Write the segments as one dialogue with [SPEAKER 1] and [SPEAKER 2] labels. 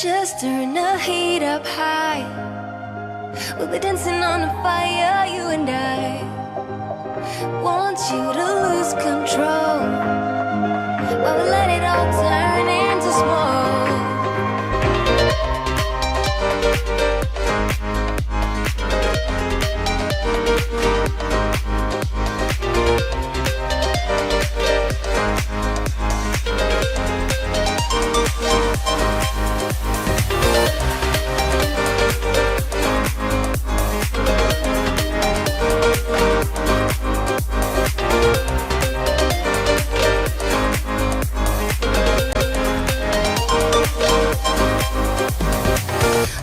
[SPEAKER 1] just turn the heat up high. We'll be dancing on the fire, you and I. Want you to lose control while we let it all turn into smoke.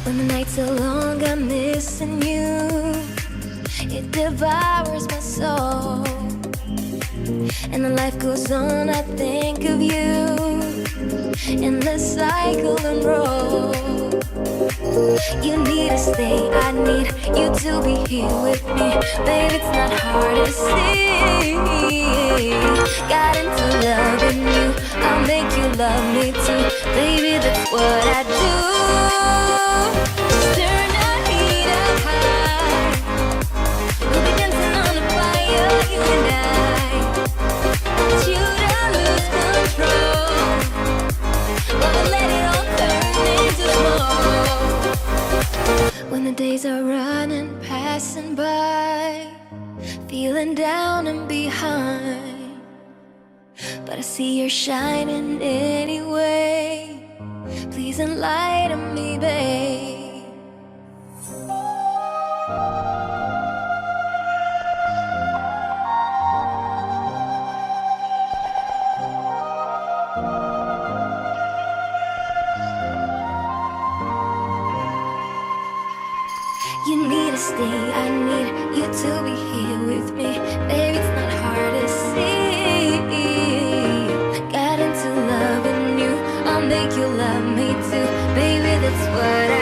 [SPEAKER 1] When the nights are long, I'm missing you. It devours my soul. And the life goes on, I think of you. Endless cycle and roll. You need to stay, I need you to be here with me. Babe, it's not hard to see. Got into loving you, I'll make you love me too. Baby, that's what I do. Turn the heat up high. We'll be dancing on the fire, you and I. Want you to lose control while we let it all turn into smoke. When the days are running, passing by, feeling down and behind, but I see you're shining anyway. Please enlighten me, babe. You need to stay, I need you to be here with me. Baby, it's not hard to see. Got into loving you, I'll make you love me too. Baby, that's what I